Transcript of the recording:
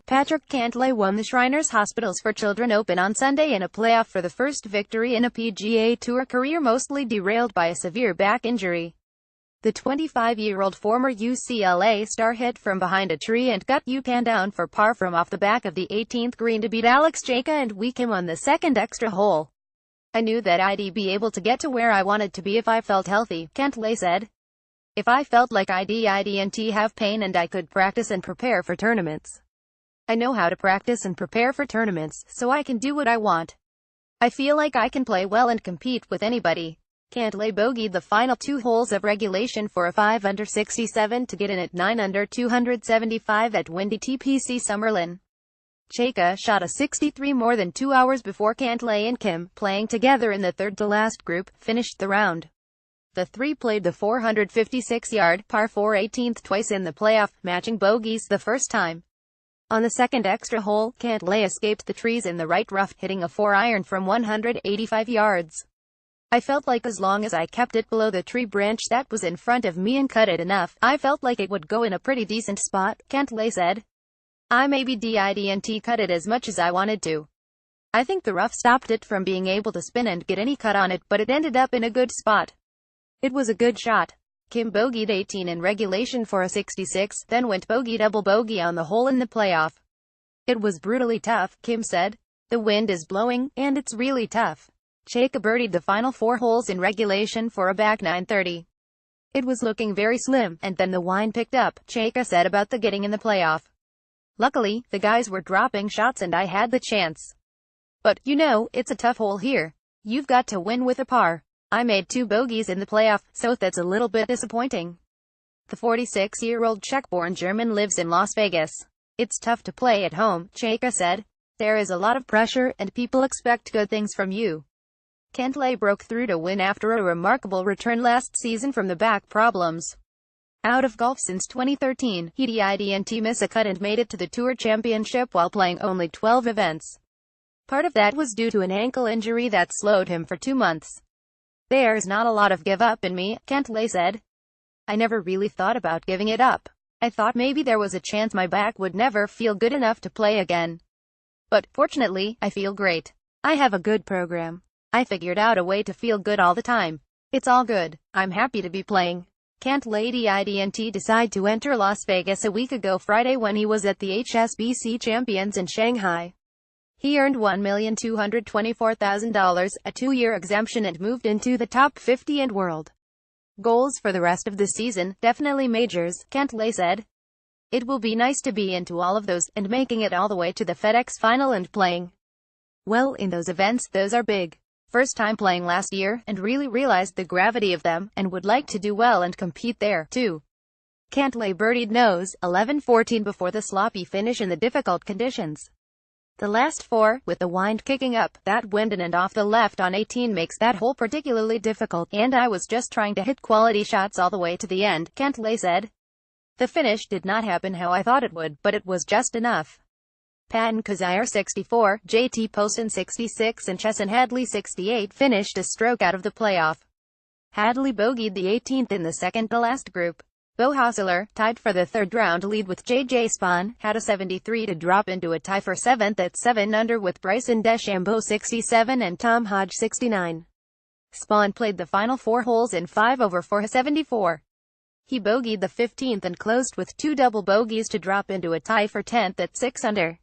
Patrick Cantlay won the Shriners Hospitals for Children Open on Sunday in a playoff for the first victory in a PGA Tour career, mostly derailed by a severe back injury. The 25-year-old former UCLA star hit from behind a tree and got U-Pan down for par from off the back of the 18th green to beat Alex Cejka and weaken on the second extra hole. "I knew that I'd be able to get to where I wanted to be if I felt healthy," Cantlay said. "If I felt like I didn't have pain and I could practice and prepare for tournaments. I know how to practice and prepare for tournaments, so I can do what I want. I feel like I can play well and compete with anybody." Cantlay bogeyed the final two holes of regulation for a 5 under 67 to get in at 9 under 275 at windy TPC Summerlin. Cejka shot a 63 more than 2 hours before Cantlay and Kim, playing together in the third-to-last group, finished the round. The three played the 456-yard, par 4 18th twice in the playoff, matching bogeys the first time. On the second extra hole, Cantlay escaped the trees in the right rough, hitting a 4-iron from 185 yards. "I felt like as long as I kept it below the tree branch that was in front of me and cut it enough, I felt like it would go in a pretty decent spot," Cantlay said. "I maybe didn't cut it as much as I wanted to. I think the rough stopped it from being able to spin and get any cut on it, but it ended up in a good spot. It was a good shot." Kim bogeyed 18 in regulation for a 66, then went bogey double bogey on the hole in the playoff. "It was brutally tough," Kim said. "The wind is blowing, and it's really tough." Cejka birdied the final 4 holes in regulation for a back 930. "It was looking very slim, and then the wind picked up," Cejka said about the getting in the playoff. "Luckily, the guys were dropping shots and I had the chance. But, you know, it's a tough hole here. You've got to win with a par. I made 2 bogeys in the playoff, so that's a little bit disappointing." The 46-year-old Czech-born German lives in Las Vegas. "It's tough to play at home," Cejka said. "There is a lot of pressure, and people expect good things from you." Cantlay broke through to win after a remarkable return last season from the back problems. Out of golf since 2013, he didn't miss a cut and made it to the Tour Championship while playing only 12 events. Part of that was due to an ankle injury that slowed him for 2 months. "There's not a lot of give up in me," Cantlay said. "I never really thought about giving it up. I thought maybe there was a chance my back would never feel good enough to play again. But, fortunately, I feel great. I have a good program. I figured out a way to feel good all the time. It's all good. I'm happy to be playing." Cantlay didn't decide to enter Las Vegas a week ago Friday when he was at the HSBC Champions in Shanghai. He earned $1,224,000, a 2-year exemption, and moved into the top 50 and world. "Goals for the rest of the season, definitely majors," Cantlay said. "It will be nice to be into all of those, and making it all the way to the FedEx final and playing well in those events. Those are big. First time playing last year, and really realized the gravity of them, and would like to do well and compete there, too." Cantlay birdied nose 11-14 before the sloppy finish in the difficult conditions. The last 4, with the wind kicking up, that wind in and off the left on 18 makes that hole particularly difficult, and I was just trying to hit quality shots all the way to the end, Cantlay said. "The finish did not happen how I thought it would, but it was just enough." Patton Kizzire 64, JT Poston 66 and Chesson Hadley 68 finished a stroke out of the playoff. Hadley bogeyed the 18th in the second-to-last group. Beau Hossler, tied for the third-round lead with J.J. Spaun, had a 73 to drop into a tie for 7th at 7 under with Bryson DeChambeau 67 and Tom Hodge 69. Spaun played the final 4 holes in 5 over for a 74. He bogeyed the 15th and closed with 2 double bogeys to drop into a tie for 10th at 6 under.